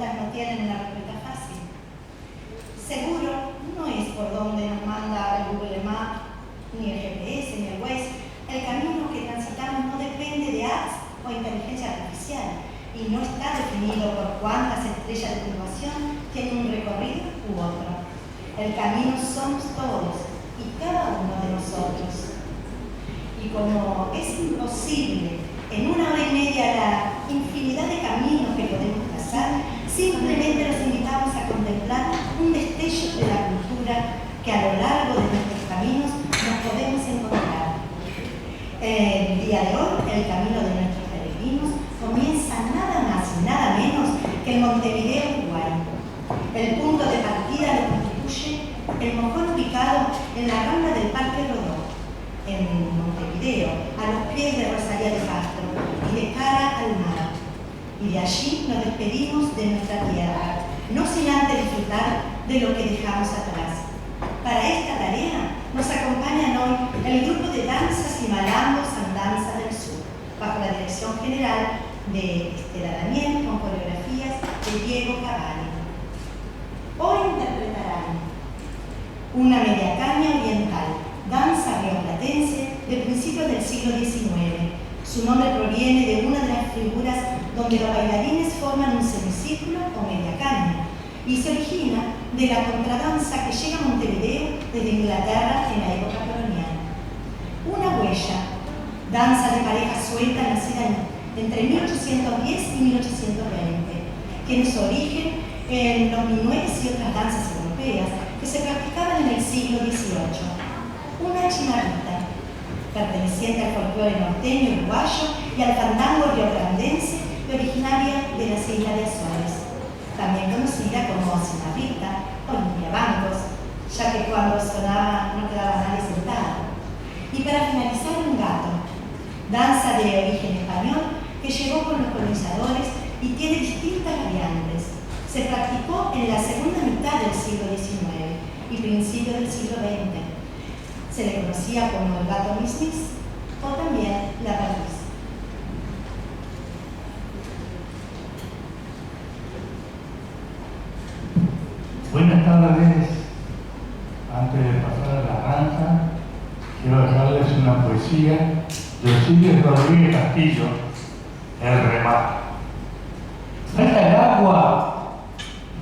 rutas no tienen una respuesta fácil. Seguro no es por donde nos manda el Google Maps, ni el GPS, ni el Waze. El camino que transitamos no depende de apps o inteligencia artificial y no está definido por cuántas estrellas de puntuación tienen un recorrido u otro. El camino somos todos y cada uno de nosotros. Y como es imposible en 1 hora y media la infinidad de caminos que podemos trazar, simplemente los invitamos a contemplar un destello de la cultura que a lo largo de nuestros caminos nos podemos encontrar. El día de hoy, el camino de nuestros peregrinos comienza nada más y nada menos que en Montevideo, Uruguay. El punto de partida lo constituye el mojón ubicado en la rambla del Parque Rodó, en Montevideo, a los pies de Rosalía de Castro y de cara al mar. Y de allí nos despedimos de nuestra tierra, no sin antes disfrutar de lo que dejamos atrás. Para esta tarea nos acompañan hoy el grupo de danzas y malambos Andanzas del Sur, bajo la dirección general de Estela Daniel, con coreografías de Diego Cavalli. Hoy interpretarán una media caña oriental, danza rioplatense de principios del siglo XIX. Su nombre proviene de una de las figuras donde los bailarines forman un semicírculo o media caña y se origina de la contradanza que llega a Montevideo desde Inglaterra en la época colonial. Una huella, danza de pareja suelta nacida entre 1810 y 1820, tiene su origen en los minués y otras danzas europeas que se practicaban en el siglo XVIII. Una chimarrita, perteneciente al folclore norteño uruguayo y al fandango riograndense y originaria de las Islas de Azores, también conocida como cimarrita o limpiabancos, ya que cuando sonaba no quedaba nadie sentado. Y para finalizar, un gato, danza de origen español que llegó con los colonizadores y tiene distintas variantes. Se practicó en la segunda mitad del siglo XIX y principios del siglo XX. Se le conocía como el gato mismis o también la perdiz. Buenas tardes. Antes de pasar a la danza, quiero dejarles una poesía de Osiris Rodríguez Castillo, El remate. Falta el agua,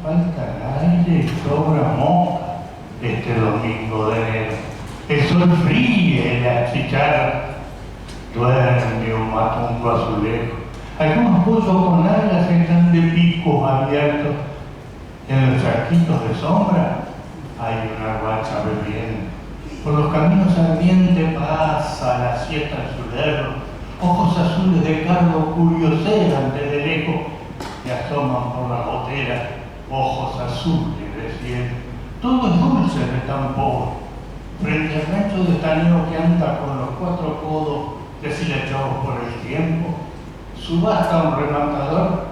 falta el aire, sobra mosca este domingo de enero. El sol fríe la chicharra, duerme un matungo azulejo. Algunos pozos con alas están de picos abiertos. En los charquitos de sombra hay una guacha bebiendo. Por los caminos ardientes pasa la siesta en su lerro. Ojos azules de cardo curiosean desde lejos y asoman por la gotera. Ojos azules de cielo. Todo es dulce de tan pobre. Frente al rancho de estaneo que anda con los 4 codos deshilachados por el tiempo, subasta un rematador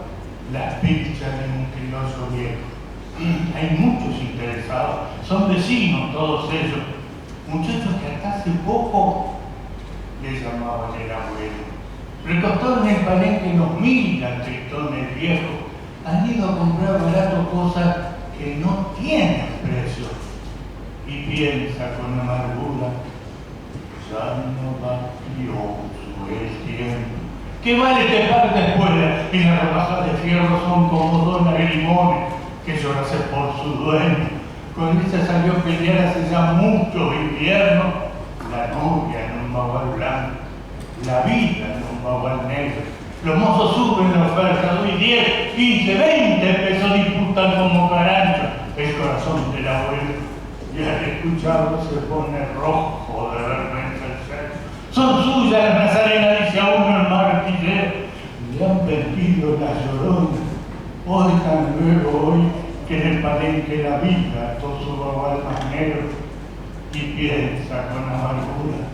las pilchas de un criollo viejo. Hay muchos interesados, son vecinos todos ellos, muchachos que hasta hace poco les llamaban el abuelo. Recostados en el palenque nos miran tritones viejos, han ido a comprar barato cosas que no tienen precio. Y piensa con amargura, ya no va crioso el tiempo. ¿Qué vale este par de escuela? Y las rebajas de fierro son como donas de limones que llorase por su dueño. Con ella salió a pelear hace ya muchos inviernos, la novia en un bagual blanco, la vida en un bagual negro. Los mozos suben la oferta, doy 10, 15, 20 pesos, disputan como carancho el corazón del abuelo. Y al escucharlo se pone rojo de vergüenza el sexo. Son suyas las nazarenas, dice a uno el martillero. Le han perdido la llorona. Oigan luego hoy que en el palenque la vida todo su bagual más negro. Y piensa con amargura,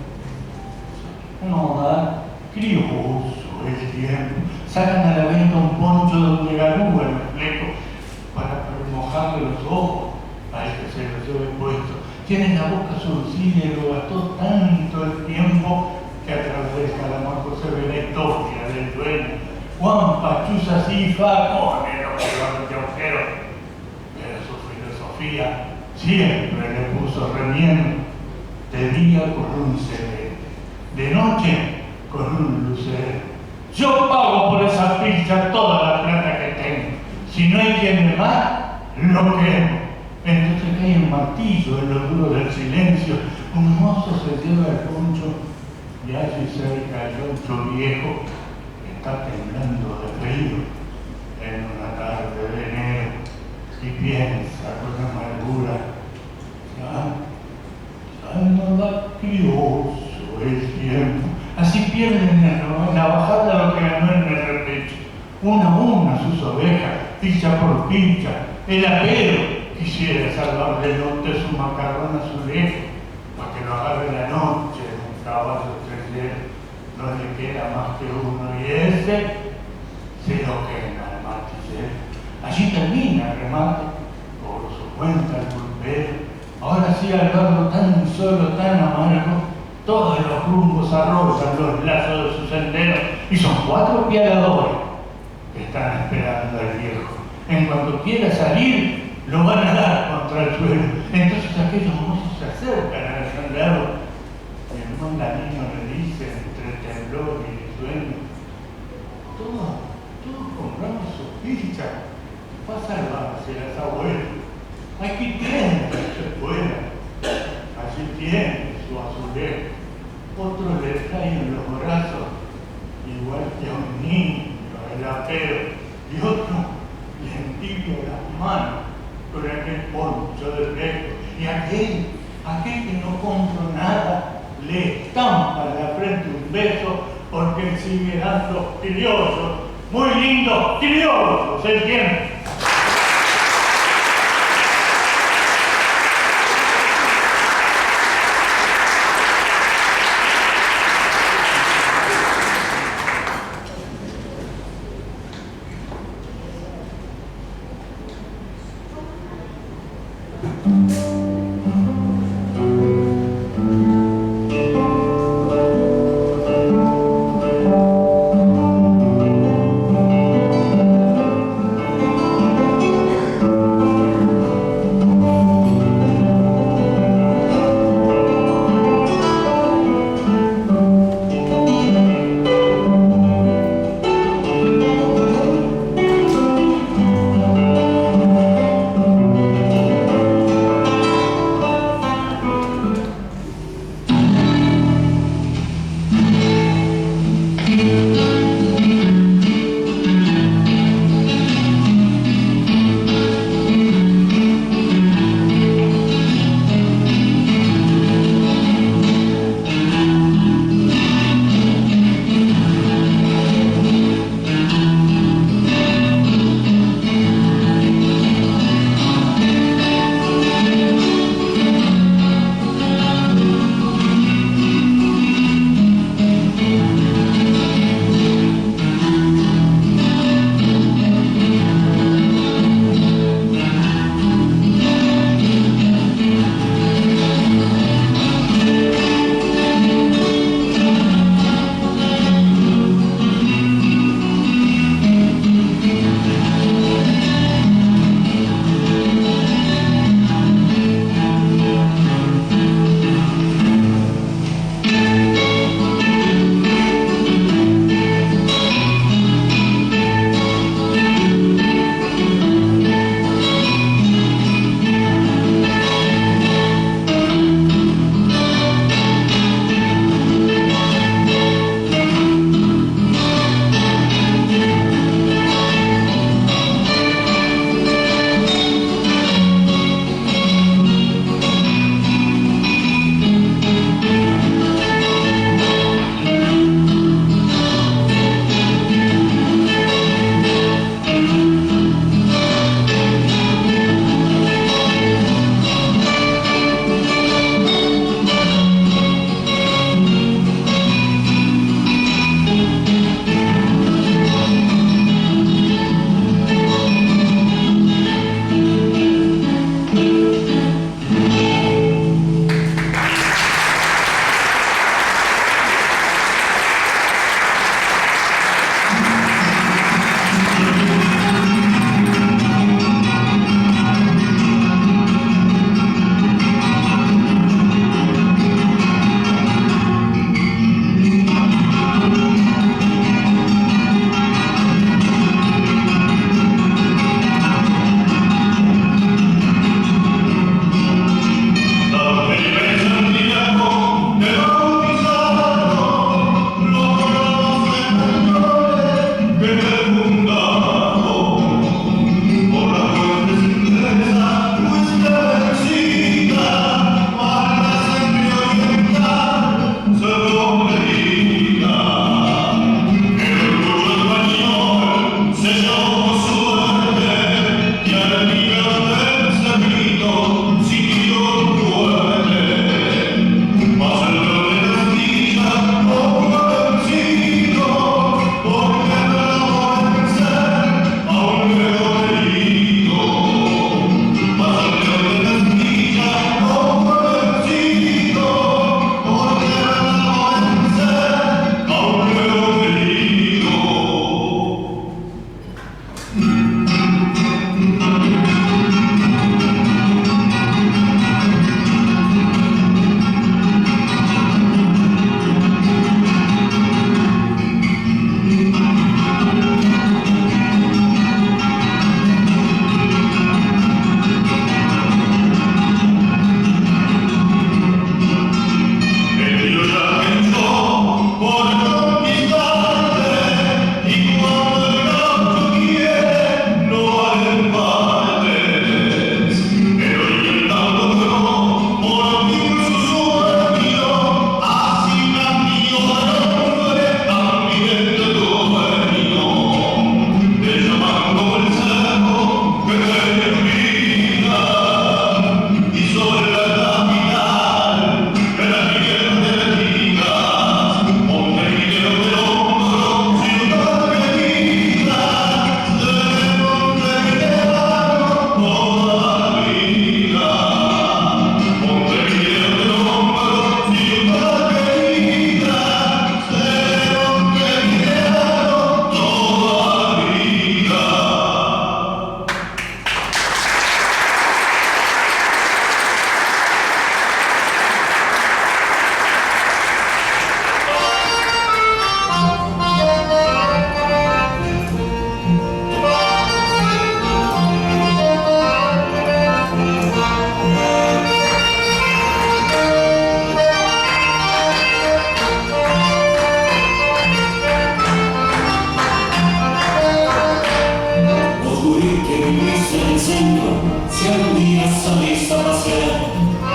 no da crioso el tiempo. Sacan a la venta un poncho donde garúa el reflejo para remojarle los ojos al que se lo lleve puesto. Tiene la boca surcida y lo gastó tanto el tiempo que atraviesa la mano se ve la historia del dueño. Juan Pachuza así fa con el de agujero, pero su filosofía siempre le puso remiendo, de día con un celeste, de noche con un lucero. Yo pago por esa pilcha toda la plata que tengo. Si no hay quien me va, lo quemo. Entonces cae el martillo en lo duro del silencio. Un mozo se lleva el poncho y allí cerca el otro viejo está temblando de frío en una tarde de enero y piensa con amargura: ya no da pioso el tiempo. Así pierden en la bajada lo que ganó en el repecho. Una a una sus ovejas, pilcha por pilcha. El apero quisiera salvar del norte su macarrón azulejo, para que lo agarre la noche en un caballo trellero. No le queda más que uno y ese se lo quema el martillero. Allí termina el remate, por su cuenta el pulpero. Ahora sí, al verlo tan solo, tan amargo, todos los rumbos arrojan los lazos de su sendero y son 4 pialadores que están esperando al viejo. En cuanto quiera salir, lo van a dar contra el suelo. Entonces aquellos mozos se acercan al sendero y el mondanino le dice entre temblor y sueño: todos compramos su pilcha, va a salvarse las abuelas. Aquí tiene la escuela, allí tiene su azulejo. Otro le traen los brazos, igual que a un niño, el apero, y otro le entibia las manos con aquel poncho de pecho, y aquel que no compró nada, le estampa en la frente un beso, porque él sigue dando criollos, muy lindos criollos, ¿se entiende? centro, si algún día salís a pasear,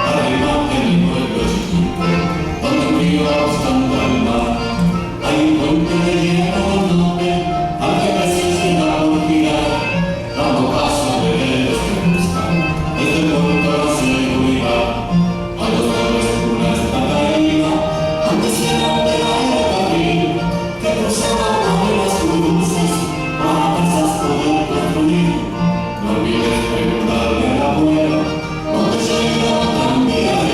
arrimate en el pueblo chiquito, donde un río va buscando al mar. Hay un puente de hierro grandote, al que veces se da por girar, dando paso a veredas que buscan, desde el puerto a la seguridad. A los dobles una está caída, antes eran de aire carril, que cruzaban por las cruces, para pensar poder construir. No olvides preguntarle a la abuela, donde llega la tranquilidad,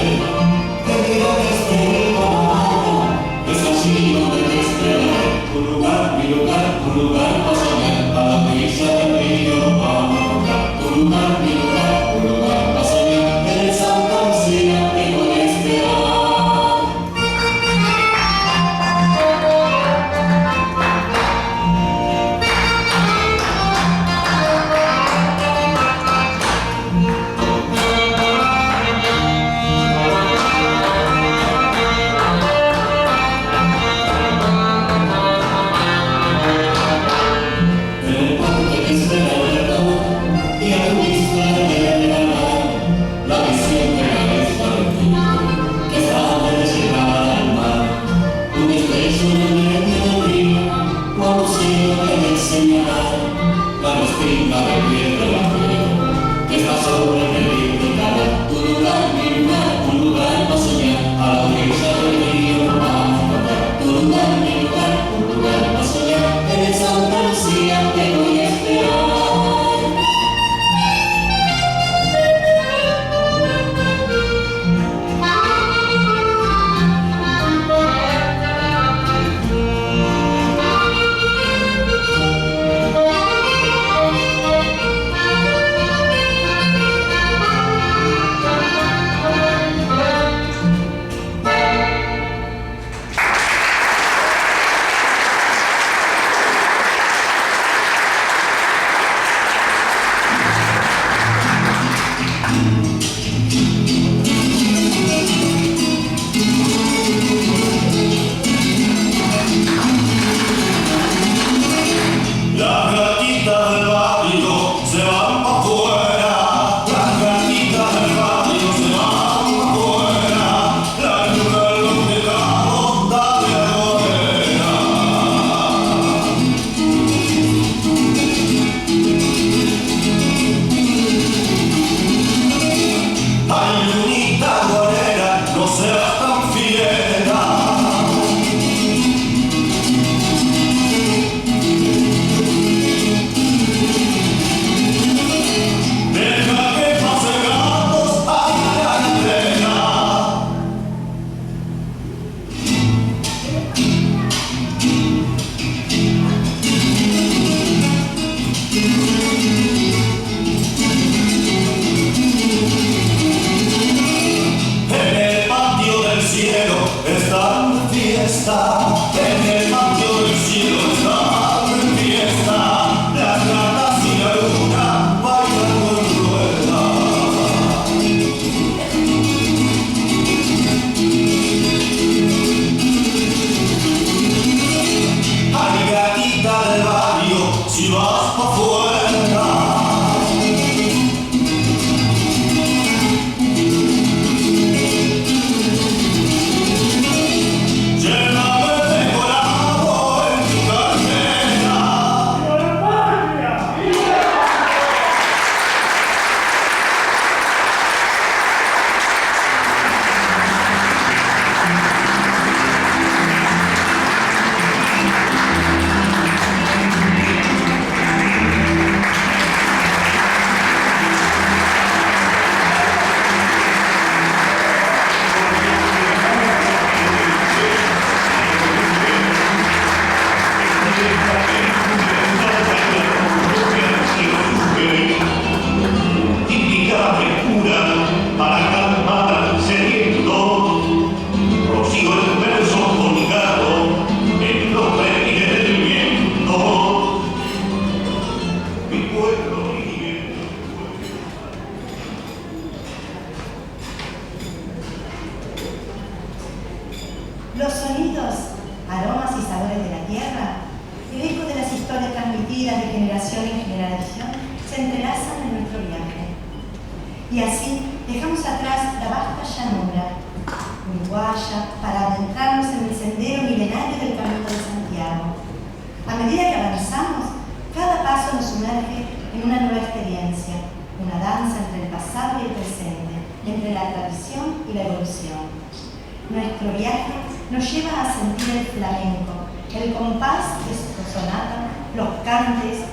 te dirá que esté en Guadalajara, es allí donde te espera. Un lugar, mi lugar, un lugar para soñar, a la orilla del río vamos a encontrar. Un lugar, mi lugar, un lugar para soñar, en el Santa Lucía te voy a esperar. En el parque que espera el verdor, y a tu vista debe regalar la visión que es Valentín, que está antes de llegar al mar. Un estrecho en el medio del río, cuando el cielo debe señalar la respinga de piedra y fuego, que está sobre el peligro canal. Un lugar, mi lugar, un lugar para soñar, a la orilla del río vamos a encontrar. Un lugar, mi lugar, un lugar para soñar, en el Santa Lucía te voy a esperar. Las gatitas del barrio se van pa' afuera, las gatitas del barrio se van pa' afuera, la luna de los tejados dale a correr. Ay, lunita guarera, no seas tan fiera. Deja que pase gatos a la antena. En el patio del cielo están de fiesta, en el patio del cielo están de fiesta, las ratas y la luna bailan con rueda. Ay, gatita del barrio, si vas pa' afuera, llévame decorado en tu cartera. Típica frescura para calmar el sediento, rocío el verso colgado en los pliegues del viento. Mi pueblo y mi Los sonidos, aromas y sabores de la tierra, el eco de las historias transmitidas de generación en generación, se entrelazan en nuestro viaje. Y así dejamos atrás la vasta llanura uruguaya para adentrarnos en el sendero milenario del Camino de Santiago. A medida que avanzamos, cada paso nos sumerge en una nueva experiencia, una danza entre el pasado y el presente, entre la tradición y la evolución. Nuestro viaje nos lleva a sentir el flamenco, el compás de su sonata, los cantes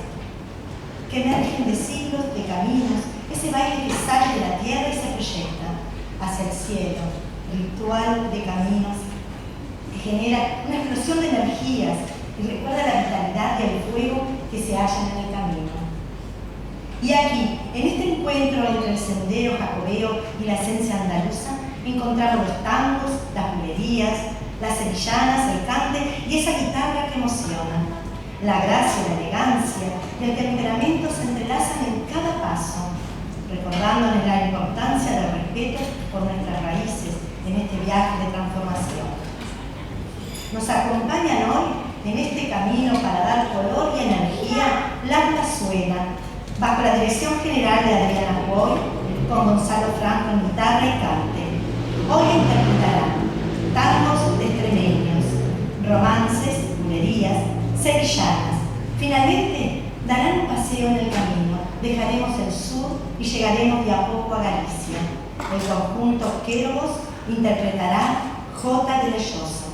que emergen de siglos de caminos, ese baile que sale de la tierra y se proyecta hacia el cielo, ritual de caminos que genera una explosión de energías y recuerda la vitalidad y el fuego que se hallan en el camino. Y aquí, en este encuentro entre el sendero jacobeo y la esencia andaluza, encontramos los tangos, las bulerías, las sevillanas, el cante y esa guitarra que emociona. La gracia, la elegancia y el temperamento se entrelazan en cada paso, recordándonos la importancia del respeto por nuestras raíces en este viaje de transformación. Nos acompañan hoy en este camino para dar color y energía la plazuela, bajo la dirección general de Adriana Boy, con Gonzalo Franco en guitarra y cante. Hoy interpretarán tangos de extremeños, romances, bulerías, sevillanas. Finalmente, darán un paseo en el camino, dejaremos el sur y llegaremos de a poco a Galicia. El conjunto Quérobos interpretará Jota de Leyoso.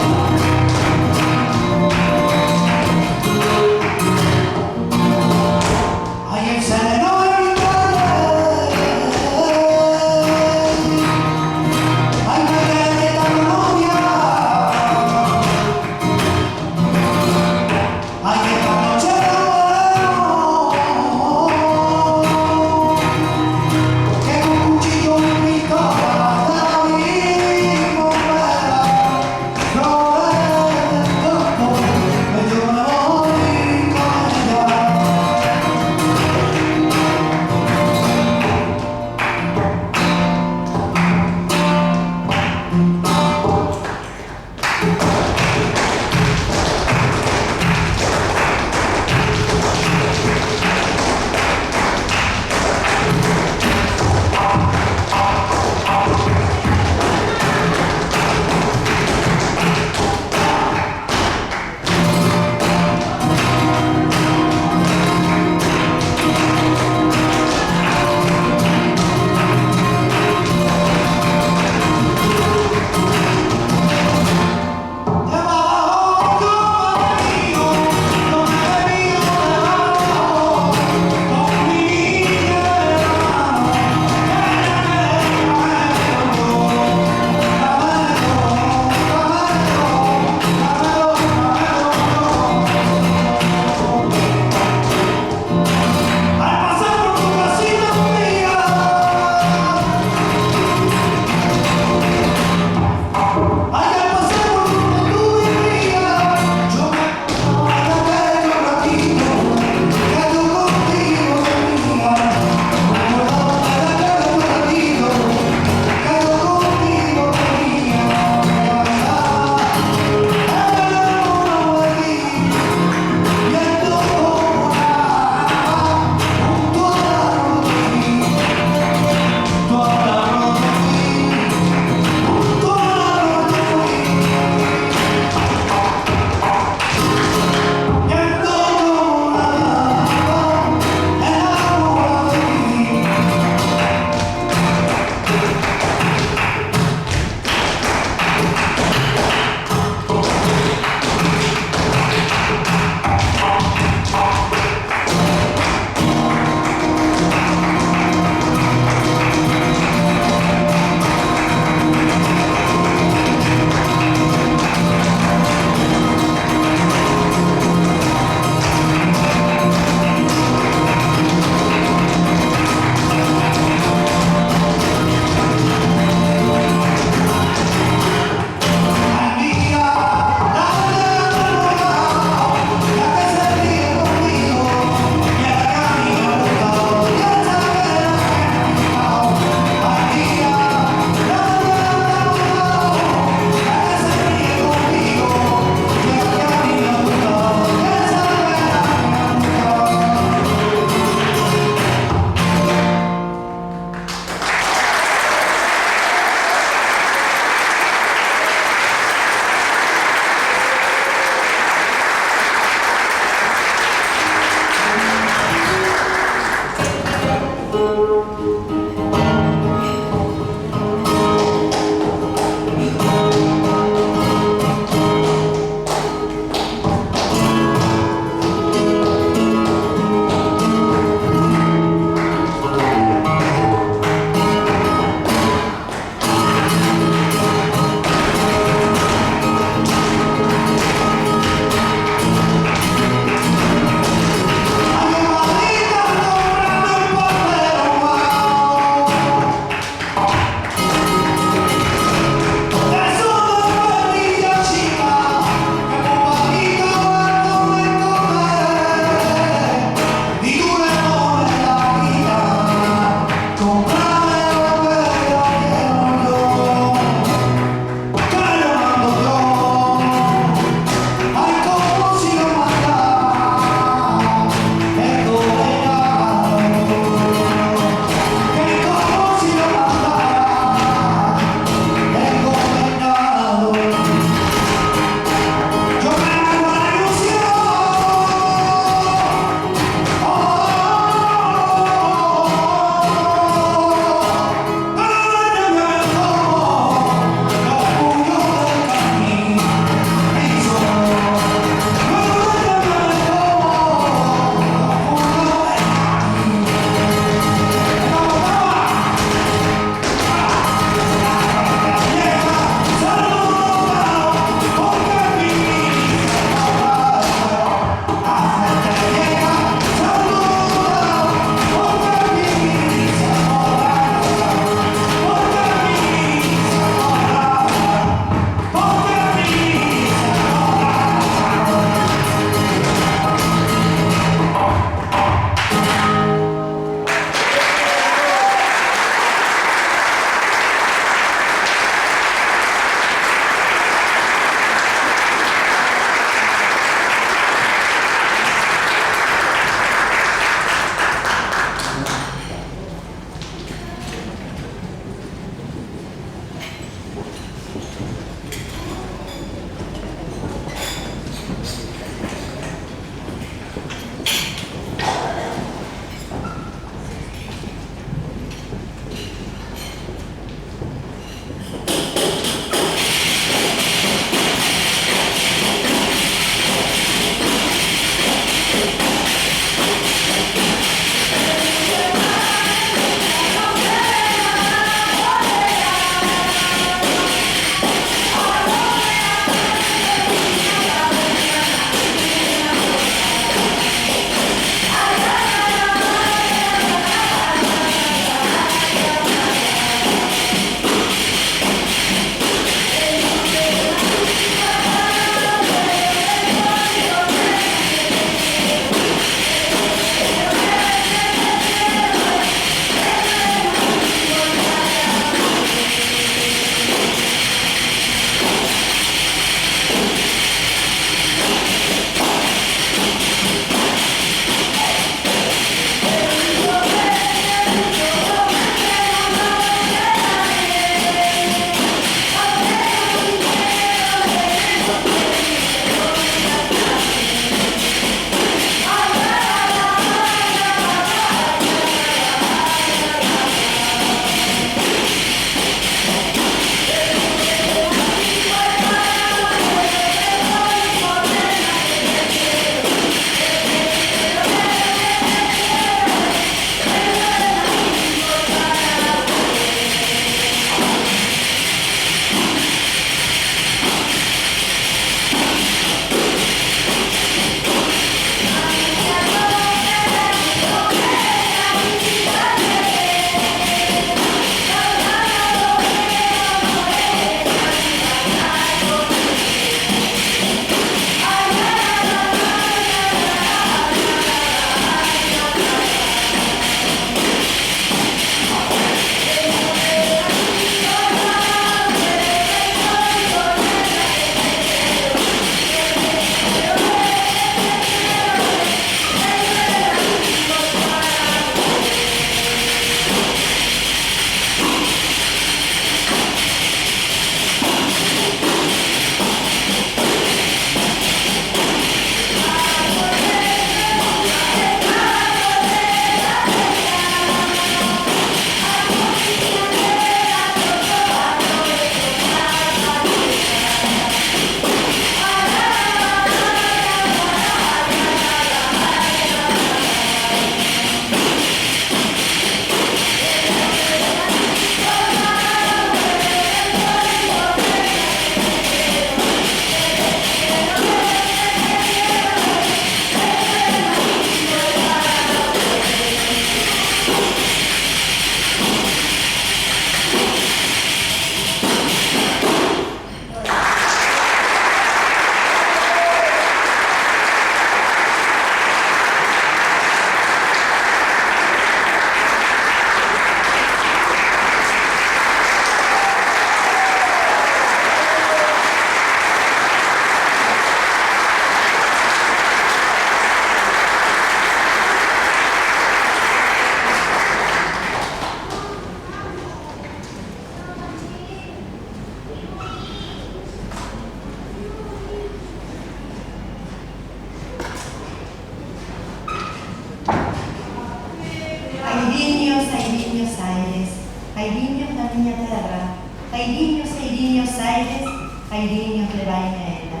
Airiños na miña terra, airiños, airiños aires, airiños levaime a ela.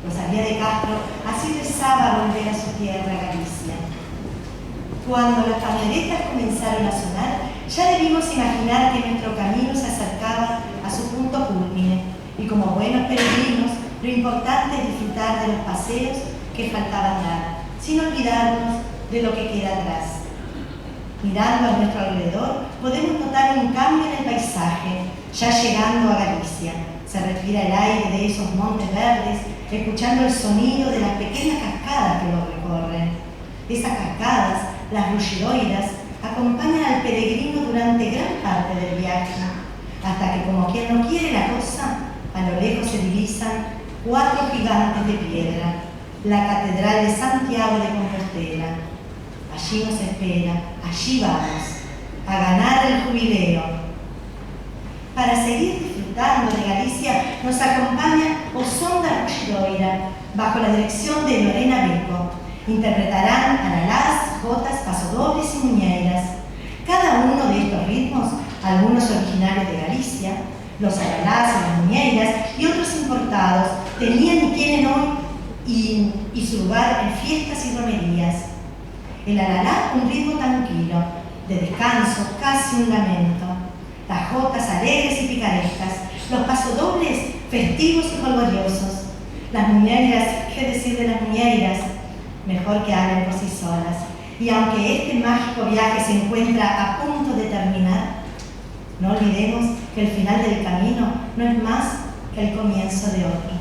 Rosalía de Castro así rezaba volver a su tierra, Galicia. Cuando las panderetas comenzaron a sonar, ya debimos imaginar que nuestro camino se acercaba a su punto culmine, y como buenos peregrinos, lo importante es disfrutar de los paseos que faltaban dar, sin olvidarnos de lo que queda atrás. Mirando a nuestro alrededor, podemos notar un cambio en el paisaje, ya llegando a Galicia. Se respira el aire de esos montes verdes, escuchando el sonido de las pequeñas cascadas que los recorren. Esas cascadas, las rugidoiras, acompañan al peregrino durante gran parte del viaje, hasta que, como quien no quiere la cosa, a lo lejos se divisan 4 gigantes de piedra, la Catedral de Santiago de Compostela. Allí nos espera, allí vamos, a ganar el jubileo. Para seguir disfrutando de Galicia nos acompaña Osonda Rugidoira, bajo la dirección de Lorena Beco. Interpretarán alalás, jotas, pasodobles y muñeiras. Cada uno de estos ritmos, algunos originarios de Galicia, los alalás y las muñeiras y otros importados, tenían y tienen hoy y su lugar en fiestas y romerías. El alalá, un ritmo tranquilo, de descanso, casi un lamento. Las jotas alegres y picarescas, los pasodobles festivos y polvoriosos. Las muñeiras, ¿qué decir de las muñeiras? Mejor que hablen por sí solas. Y aunque este mágico viaje se encuentra a punto de terminar, no olvidemos que el final del camino no es más que el comienzo de otro.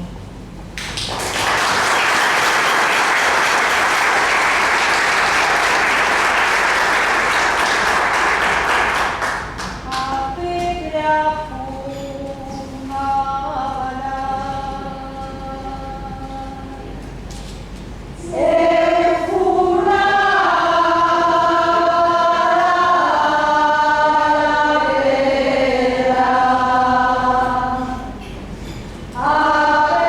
Amen.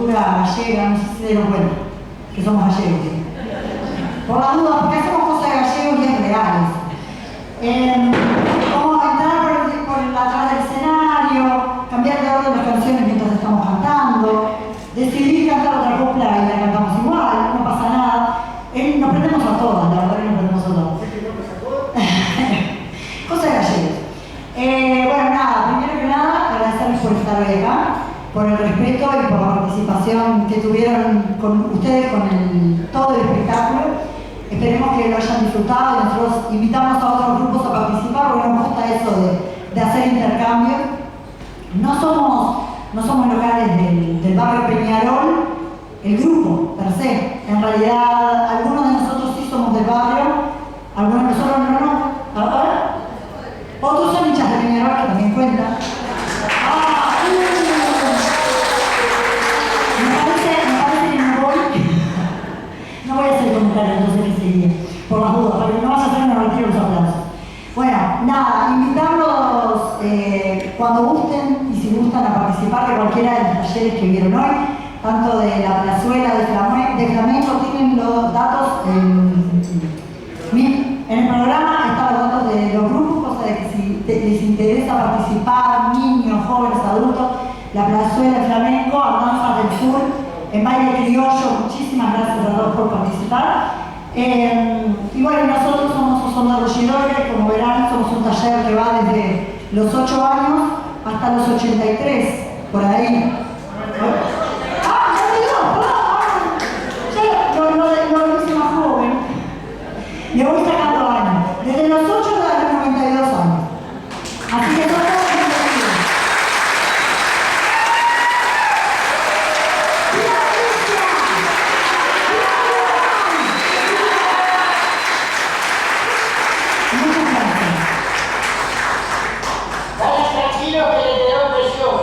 cultura gallega, no sé si se dieron cuenta, que somos gallegos. Por la duda, porque hacemos cosas de gallegos y es reales. Vamos a entrar por atrás del escenario, cambiar de orden las canciones mientras estamos cantando, decidir cantar otra copla y la cantamos igual, no pasa nada. Nos prendemos a todas, la verdad que nos prendemos a todas. Cosas de gallegos. Bueno, nada, primero que nada, agradecerles por estar hoy acá, por el respeto y por la participación que tuvieron con ustedes con todo el espectáculo. Esperemos que lo hayan disfrutado y nosotros invitamos a otros grupos a participar porque nos gusta eso de hacer intercambio. No somos locales del barrio Peñarol, el grupo per se. En realidad, algunos de nosotros sí somos del barrio, algunos de nosotros no. ¿Ahora? Otros son hinchas de Peñarol que también cuentan. Me parece que no voy. No voy a hacer comentarios entonces que seguía, por las dudas, porque no vas a hacer una retiro los aplausos. Bueno, nada, invitarlos cuando gusten y si gustan a participar de cualquiera de los talleres que vieron hoy, tanto de la plazuela, de flamenco, tienen los datos en el programa, están los datos de los grupos, cosa de que si les interesa participar, niños, jóvenes, adultos, la plazuela, el flamenco, Danzas del Sur, en baile criollo. Muchísimas gracias a todos por participar. Y bueno, nosotros somos Osonda Rollidora y como verán somos un taller que va desde los 8 años hasta los 83, por ahí. Lo hice más joven. Le voy sacando años. Desde los 8 hasta los 92 años. Así que todos bienvenidos. Muchas gracias. Vayan tranquilos que le quedó presión.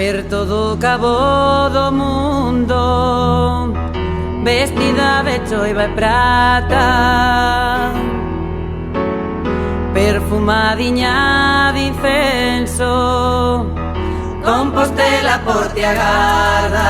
per todo o cabo do mundo, vestida de choiva e prata, perfumadiña de incenso, Compostela por te agarda.